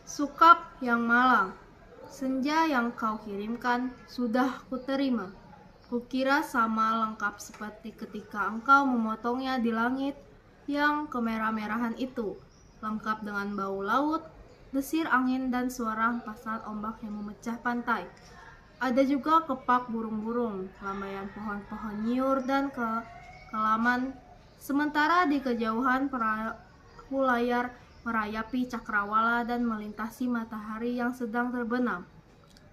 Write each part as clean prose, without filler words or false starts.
Sukap yang malang, senja yang kau kirimkan sudah kuterima. Kukira sama lengkap seperti ketika engkau memotongnya di langit yang kemerah-merahan itu, lengkap dengan bau laut, desir angin dan suara hempasan ombak yang memecah pantai. Ada juga kepak burung-burung, lambaian pohon-pohon nyiur dan kelaman. Sementara di kejauhan perahu layar merayapi cakrawala dan melintasi matahari yang sedang terbenam.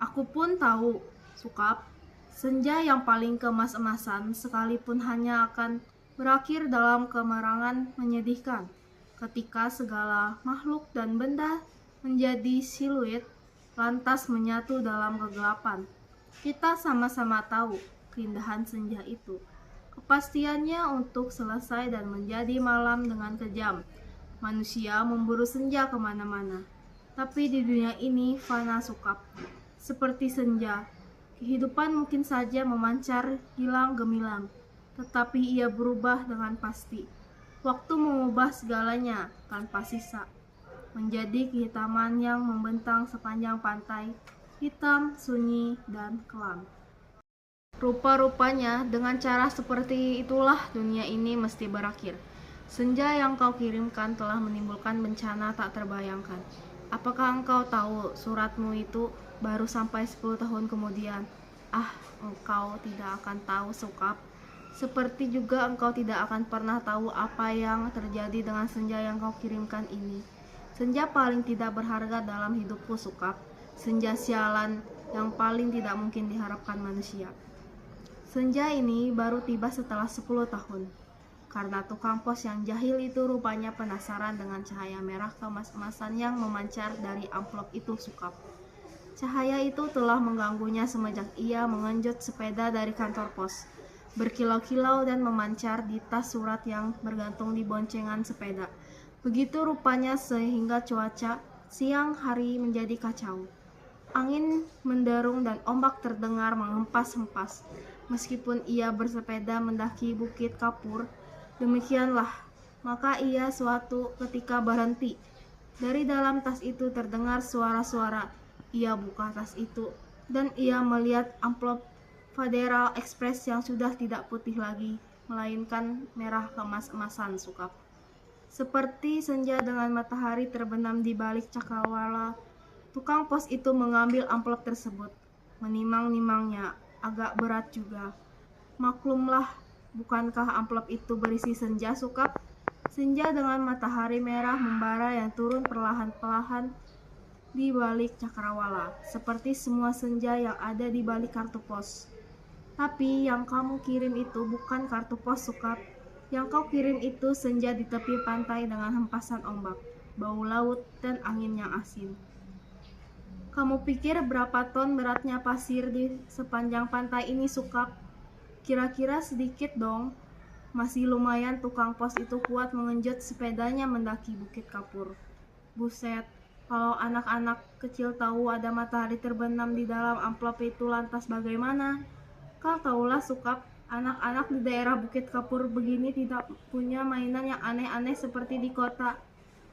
Aku pun tahu, Sukap, senja yang paling kemas-emasan sekalipun hanya akan berakhir dalam kemerangan menyedihkan, ketika segala makhluk dan benda menjadi siluet lantas menyatu dalam kegelapan. Kita sama-sama tahu keindahan senja itu, kepastiannya untuk selesai dan menjadi malam dengan kejam. Manusia memburu senja kemana-mana, tapi di dunia ini fana Sukap. Seperti senja, kehidupan mungkin saja memancar hilang gemilang, tetapi ia berubah dengan pasti. Waktu mengubah segalanya tanpa sisa, menjadi kehitaman yang membentang sepanjang pantai, hitam, sunyi, dan kelam. Rupa-rupanya, dengan cara seperti itulah dunia ini mesti berakhir. Senja yang kau kirimkan telah menimbulkan bencana tak terbayangkan. Apakah engkau tahu suratmu itu baru sampai 10 tahun kemudian? Engkau tidak akan tahu, Sukap. Seperti juga engkau tidak akan pernah tahu apa yang terjadi dengan senja yang kau kirimkan ini. Senja paling tidak berharga dalam hidupku, Sukap. Senja sialan yang paling tidak mungkin diharapkan manusia. Senja ini baru tiba setelah 10 tahun. Karena tukang pos yang jahil itu rupanya penasaran dengan cahaya merah kemas-emasan yang memancar dari amplop itu, Sukap. Cahaya itu telah mengganggunya semenjak ia mengenjot sepeda dari kantor pos, berkilau-kilau dan memancar di tas surat yang bergantung di boncengan sepeda. Begitu rupanya sehingga cuaca siang hari menjadi kacau. Angin menderung dan ombak terdengar menghempas-hempas. Meskipun ia bersepeda mendaki Bukit Kapur, demikianlah, maka ia suatu ketika berhenti. Dari dalam tas itu terdengar suara-suara. Ia buka tas itu, dan ia melihat amplop Federal Express yang sudah tidak putih lagi, melainkan merah kemas-emasan, Sukap. Seperti senja dengan matahari terbenam di balik cakrawala, tukang pos itu mengambil amplop tersebut, menimang-nimangnya, agak berat juga. Maklumlah, bukankah amplop itu berisi senja, Sukap? Senja dengan matahari merah membara yang turun perlahan-lahan di balik cakrawala, seperti semua senja yang ada di balik kartu pos. Tapi yang kamu kirim itu bukan kartu pos, Sukap. Yang kau kirim itu senja di tepi pantai dengan hempasan ombak, bau laut, dan angin yang asin. Kamu pikir berapa ton beratnya pasir di sepanjang pantai ini, Sukap? Kira-kira sedikit dong. Masih lumayan tukang pos itu kuat mengenjot sepedanya mendaki Bukit Kapur. Buset, kalau anak-anak kecil tahu ada matahari terbenam di dalam amplop itu lantas bagaimana? Kau tahulah, Sukap, anak-anak di daerah Bukit Kapur begini tidak punya mainan yang aneh-aneh seperti di kota.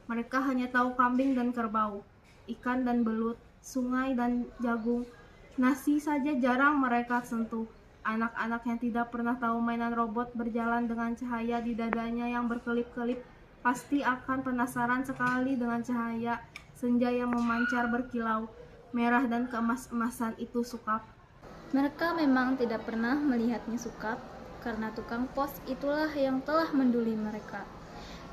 Mereka hanya tahu kambing dan kerbau, ikan dan belut, sungai dan jagung. Nasi saja jarang mereka sentuh. Anak-anak yang tidak pernah tahu mainan robot berjalan dengan cahaya di dadanya yang berkelip-kelip pasti akan penasaran sekali dengan cahaya senja yang memancar berkilau merah dan keemas-emasan itu, Sukap. Mereka memang tidak pernah melihatnya, Sukap, karena tukang pos itulah yang telah menduli mereka.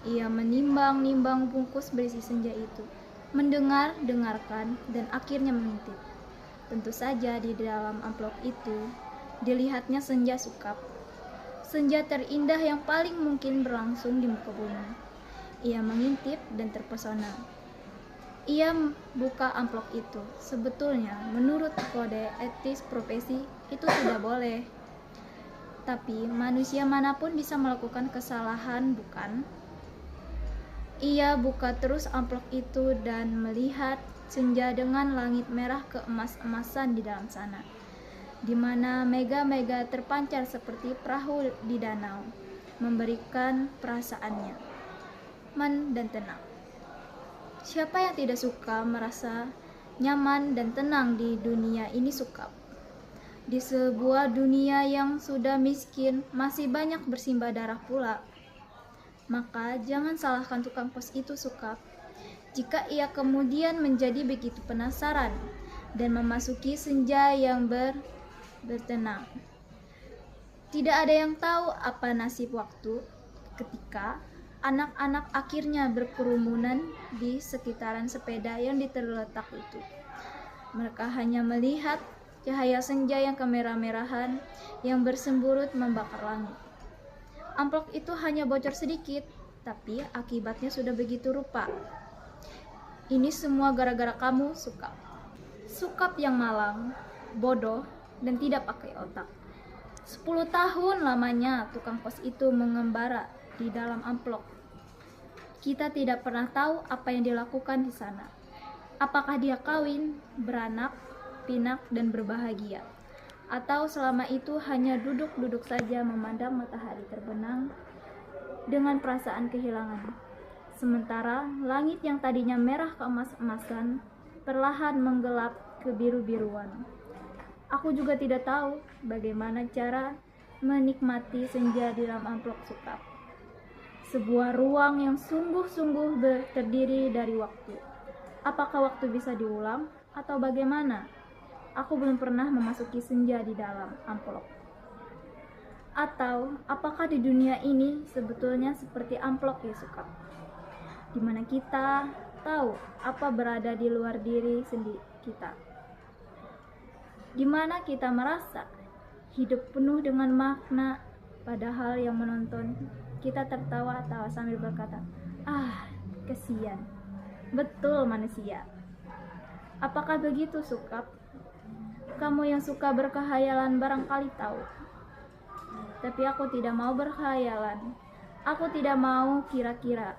Ia menimbang-nimbang bungkus berisi senja itu, mendengar-dengarkan, dan akhirnya mengintip. Tentu saja di dalam amplop itu dilihatnya senja, Sukap. Senja terindah yang paling mungkin berlangsung di muka bumi. Ia mengintip dan terpesona. Ia buka amplop itu. Sebetulnya, menurut kode etis profesi, itu tidak boleh. Tapi manusia manapun bisa melakukan kesalahan, bukan? Ia buka terus amplop itu dan melihat senja dengan langit merah keemas-emasan di dalam sana, di mana mega-mega terpancar seperti perahu di danau, memberikan perasaannya aman dan tenang. Siapa yang tidak suka merasa nyaman dan tenang di dunia ini Sukap? Di sebuah dunia yang sudah miskin, masih banyak bersimbah darah pula. Maka jangan salahkan tukang pos itu Sukap, jika ia kemudian menjadi begitu penasaran dan memasuki senja yang bertenang. Tidak ada yang tahu apa nasib waktu ketika anak-anak akhirnya berkerumunan di sekitaran sepeda yang terletak itu. Mereka hanya melihat cahaya senja yang kemerah-merahan yang bersemburut membakar langit. Amplop itu hanya bocor sedikit, tapi akibatnya sudah begitu rupa. Ini semua gara-gara kamu, Sukap. Sukap yang malang, bodoh, dan tidak pakai otak. 10 tahun lamanya tukang pos itu mengembara di dalam amplop. Kita tidak pernah tahu apa yang dilakukan di sana. Apakah dia kawin, beranak, pinak, dan berbahagia, atau selama itu hanya duduk-duduk saja memandang matahari terbenam dengan perasaan kehilangan. Sementara langit yang tadinya merah keemas-emasan perlahan menggelap ke biru-biruan. Aku juga tidak tahu bagaimana cara menikmati senja di dalam amplop Sukap. Sebuah ruang yang sungguh-sungguh terdiri dari waktu. Apakah waktu bisa diulang atau bagaimana? Aku belum pernah memasuki senja di dalam amplop. Atau apakah di dunia ini sebetulnya seperti amplop ya Sukap, di mana kita tahu apa berada di luar diri sendiri kita, di mana kita merasa hidup penuh dengan makna, padahal yang menonton kita tertawa-tawa sambil berkata, kesian. Betul manusia. Apakah begitu Sukap? Kamu yang suka berkhayalan barangkali tahu. Tapi aku tidak mau berkhayalan. Aku tidak mau kira-kira.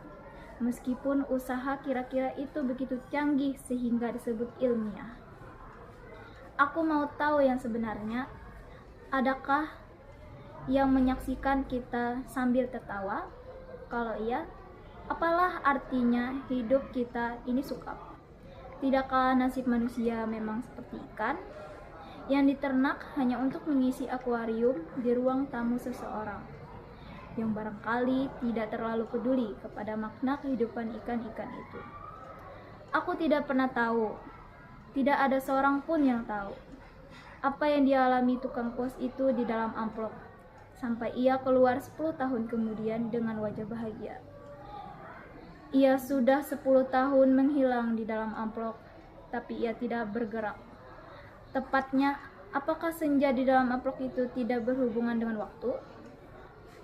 Meskipun usaha kira-kira itu begitu canggih sehingga disebut ilmiah. Aku mau tahu yang sebenarnya. Adakah yang menyaksikan kita sambil tertawa? Kalau iya, apalah artinya hidup kita ini Sukap? Tidakkah nasib manusia memang seperti ikan yang diternak hanya untuk mengisi akuarium di ruang tamu seseorang, yang barangkali tidak terlalu peduli kepada makna kehidupan ikan-ikan itu? Aku tidak pernah tahu, tidak ada seorang pun yang tahu apa yang dialami tukang pos itu di dalam amplop, sampai ia keluar 10 tahun kemudian dengan wajah bahagia. Ia sudah 10 tahun menghilang di dalam amplop, tapi ia tidak bergerak. Tepatnya, apakah senja di dalam amplop itu tidak berhubungan dengan waktu?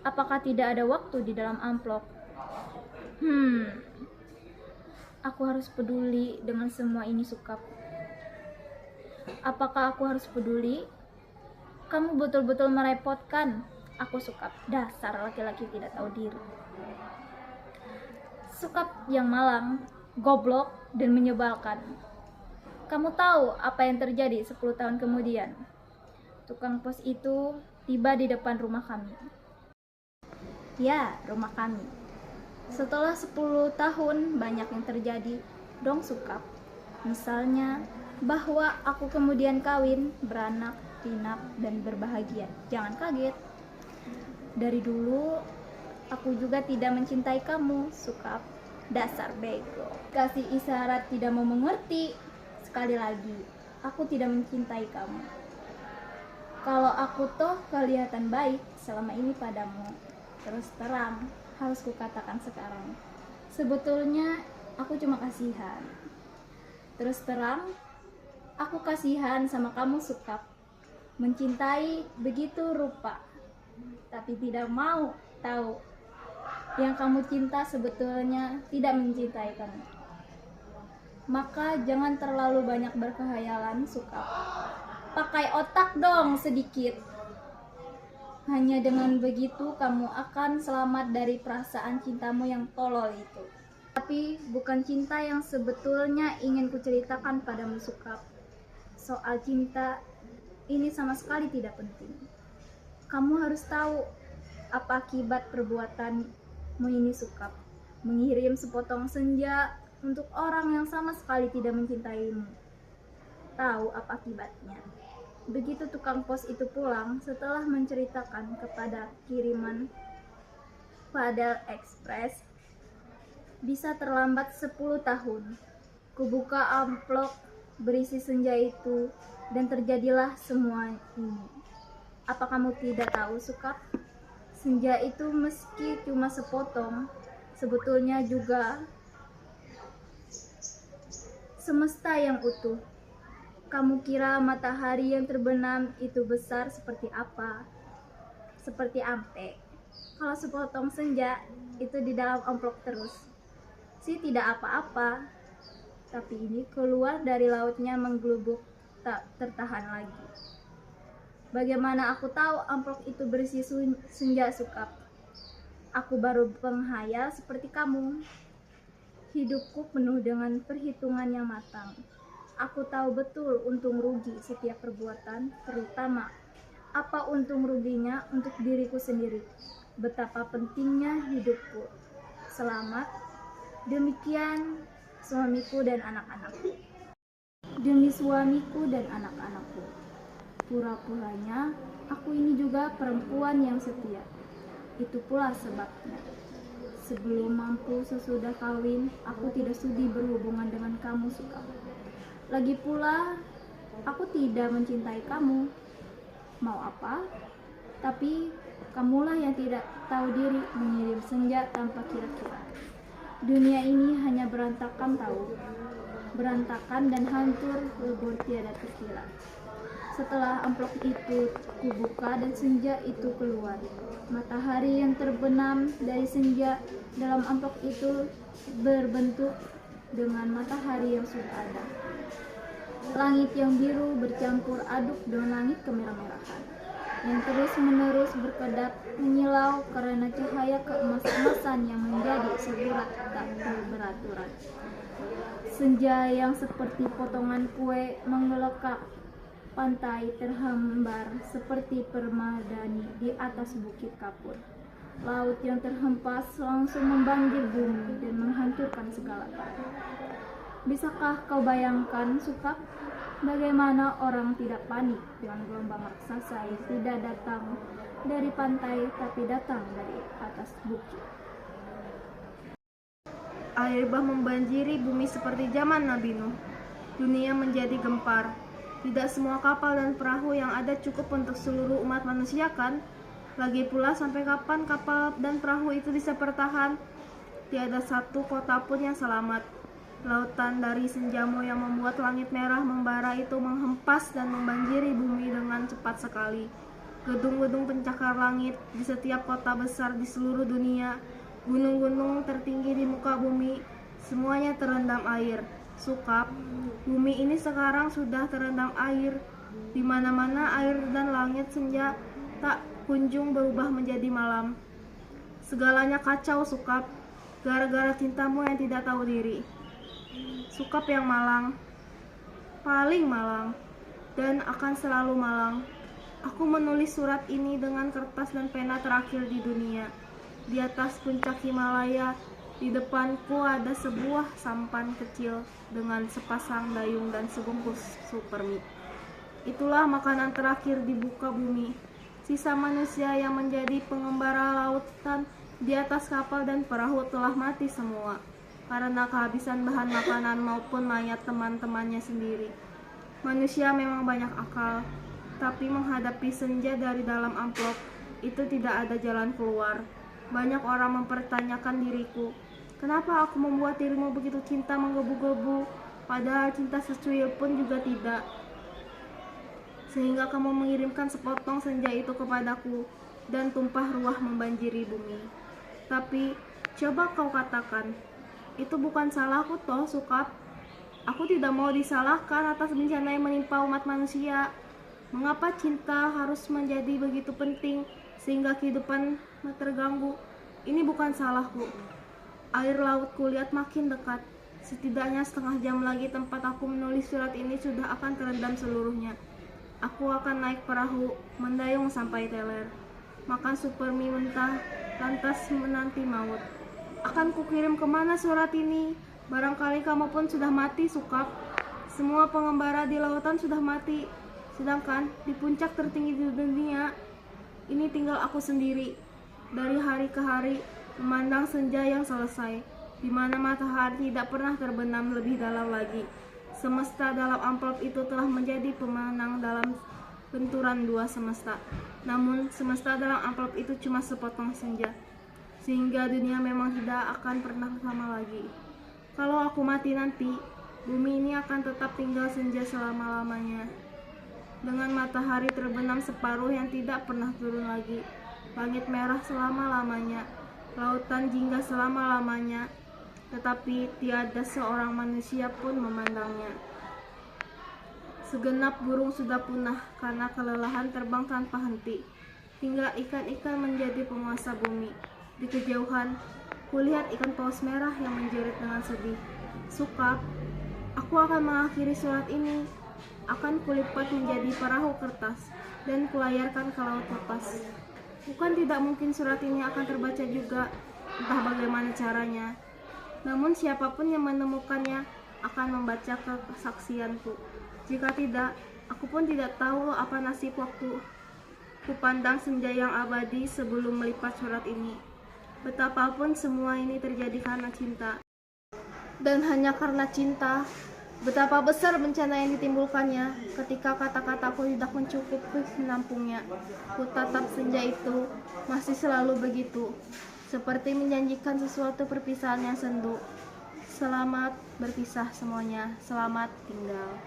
Apakah tidak ada waktu di dalam amplop? Aku harus peduli dengan semua ini Sukap. Apakah aku harus peduli? Kamu betul-betul merepotkan aku Sukap. Dasar laki-laki tidak tahu diri. Sukap yang malang, goblok, dan menyebalkan. Kamu tahu apa yang terjadi 10 tahun kemudian? Tukang pos itu tiba di depan rumah kami. Ya, rumah kami. Setelah 10 tahun banyak yang terjadi dong Sukap. Misalnya bahwa aku kemudian kawin, beranak, pinak, dan berbahagia. Jangan kaget. Dari dulu aku juga tidak mencintai kamu Sukap. Dasar bego. Kasih isyarat tidak mau mengerti. Sekali lagi, aku tidak mencintai kamu. Kalau aku toh kelihatan baik selama ini padamu, terus terang harus kukatakan sekarang, sebetulnya aku cuma kasihan. Terus terang, aku kasihan sama kamu Sukap. Mencintai begitu rupa, tapi tidak mau tahu yang kamu cinta sebetulnya tidak mencintai kamu. Maka jangan terlalu banyak berkhayalan Sukap. Pakai otak dong sedikit. Hanya dengan begitu kamu akan selamat dari perasaan cintamu yang tolol itu. Tapi bukan cinta yang sebetulnya ingin kuceritakan padamu Sukap. Soal cinta ini sama sekali tidak penting. Kamu harus tahu apa akibat perbuatanmu ini Sukap. Mengirim sepotong senja untuk orang yang sama sekali tidak mencintaimu. Tahu apa akibatnya? Begitu tukang pos itu pulang setelah menceritakan kepada kiriman Fadel Express bisa terlambat 10 tahun. Kubuka amplop berisi senja itu dan terjadilah semua ini. Apa kamu tidak tahu, Sukap? Senja itu meski cuma sepotong, sebetulnya juga semesta yang utuh. Kamu kira matahari yang terbenam itu besar seperti apa? Seperti ampe. Kalau sepotong senja itu di dalam amplop terus, sih tidak apa-apa. Tapi ini keluar dari lautnya menggelubuk tak tertahan lagi. Bagaimana aku tahu amplop itu berisi senja, Sukap? Aku baru penghayal seperti kamu. Hidupku penuh dengan perhitungan yang matang. Aku tahu betul untung rugi setiap perbuatan, terutama apa untung ruginya untuk diriku sendiri. Betapa pentingnya hidupku. Selamat. Demikian suamiku dan anak-anakku. Demi suamiku dan anak-anakku. Pura-puranya, aku ini juga perempuan yang setia. Itu pula sebabnya. Sebelum mampu sesudah kawin, aku tidak sudi berhubungan dengan kamu, Sukap. Lagi pula, aku tidak mencintai kamu. Mau apa? Tapi kamulah yang tidak tahu diri mengirim senja tanpa kira-kira. Dunia ini hanya berantakan tahu. Berantakan dan hancur lebur tiada terkira. Setelah amplop itu kubuka dan senja itu keluar. Matahari yang terbenam dari senja dalam amplop itu berbentuk dengan matahari yang sudah ada. Langit yang biru bercampur aduk dengan langit kemerah-merahan yang terus-menerus berkedap menyilau karena cahaya keemas-emasan yang menjadi segurat tak beraturan. Senja yang seperti potongan kue menggelekak. Pantai terhambar seperti permadani di atas bukit kapur. Laut yang terhempas langsung membanjir bumi dan menghancurkan segala galanya. Bisakah kau bayangkan, Sukap, bagaimana orang tidak panik dengan gelombang raksasa yang tidak datang dari pantai tapi datang dari atas bukit? Air bah membanjiri bumi seperti zaman Nabi Nuh. Dunia menjadi gempar. Tidak semua kapal dan perahu yang ada cukup untuk seluruh umat manusia, kan? Lagi pula sampai kapan kapal dan perahu itu bisa bertahan? Tiada satu kota pun yang selamat. Lautan dari senjamu yang membuat langit merah membara itu menghempas dan membanjiri bumi dengan cepat sekali. Gedung-gedung pencakar langit di setiap kota besar di seluruh dunia, gunung-gunung tertinggi di muka bumi, semuanya terendam air. Sukap, bumi ini sekarang sudah terendam air. Di mana-mana air dan langit senja tak kunjung berubah menjadi malam. Segalanya kacau, Sukap, gara-gara cintamu yang tidak tahu diri. Sukap yang malang, paling malang, dan akan selalu malang. Aku menulis surat ini dengan kertas dan pena terakhir di dunia. Di atas puncak Himalaya, di depanku ada sebuah sampan kecil dengan sepasang dayung dan sebungkus supermi. Itulah makanan terakhir di muka bumi. Sisa manusia yang menjadi pengembara lautan di atas kapal dan perahu telah mati semua karena kehabisan bahan makanan maupun mayat teman-temannya sendiri. Manusia memang banyak akal, tapi menghadapi senja dari dalam amplop itu tidak ada jalan keluar. Banyak orang mempertanyakan diriku, kenapa aku membuat dirimu begitu cinta menggebu-gebu, padahal cinta secuil pun juga tidak. Sehingga kamu mengirimkan sepotong senja itu kepadaku dan tumpah ruah membanjiri bumi. Tapi coba kau katakan, itu bukan salahku toh, Sukap. Aku tidak mau disalahkan atas bencana yang menimpa umat manusia. Mengapa cinta harus menjadi begitu penting sehingga kehidupan terganggu? Ini bukan salahku. Air laut kulihat makin dekat. Setidaknya setengah jam lagi tempat aku menulis surat ini sudah akan terendam seluruhnya. Aku akan naik perahu, mendayung sampai teler, makan supermi mentah, lantas menanti maut. Akan kukirim kemana surat ini? Barangkali kamu pun sudah mati, Sukap. Semua pengembara di lautan sudah mati. Sedangkan di puncak tertinggi di dunia, ini tinggal aku sendiri. Dari hari ke hari, memandang senja yang selesai, di mana matahari tidak pernah terbenam lebih dalam lagi. Semesta dalam amplop itu telah menjadi pemenang dalam benturan dua semesta. Namun, semesta dalam amplop itu cuma sepotong senja, sehingga dunia memang tidak akan pernah sama lagi. Kalau aku mati nanti, bumi ini akan tetap tinggal senja selama-lamanya, dengan matahari terbenam separuh yang tidak pernah turun lagi, langit merah selama-lamanya, lautan jingga selama-lamanya, tetapi tiada seorang manusia pun memandangnya. Segenap burung sudah punah karena kelelahan terbang tanpa henti. Tinggal ikan-ikan menjadi penguasa bumi. Di kejauhan, kulihat ikan paus merah yang menjerit dengan sedih. Sukap, aku akan mengakhiri surat ini. Akan kulipat menjadi perahu kertas dan kulayarkan ke laut lepas. Bukan tidak mungkin surat ini akan terbaca juga, entah bagaimana caranya. Namun siapapun yang menemukannya akan membaca kesaksianku. Jika tidak, aku pun tidak tahu apa nasib waktu kupandang senja yang abadi sebelum melipat surat ini. Betapapun semua ini terjadi karena cinta. Dan hanya karena cinta, betapa besar bencana yang ditimbulkannya ketika kata-kataku tidak mencukupi menampungnya. Ku tatap senja itu masih selalu begitu, seperti menjanjikan sesuatu perpisahan yang sendu. Selamat berpisah semuanya, selamat tinggal.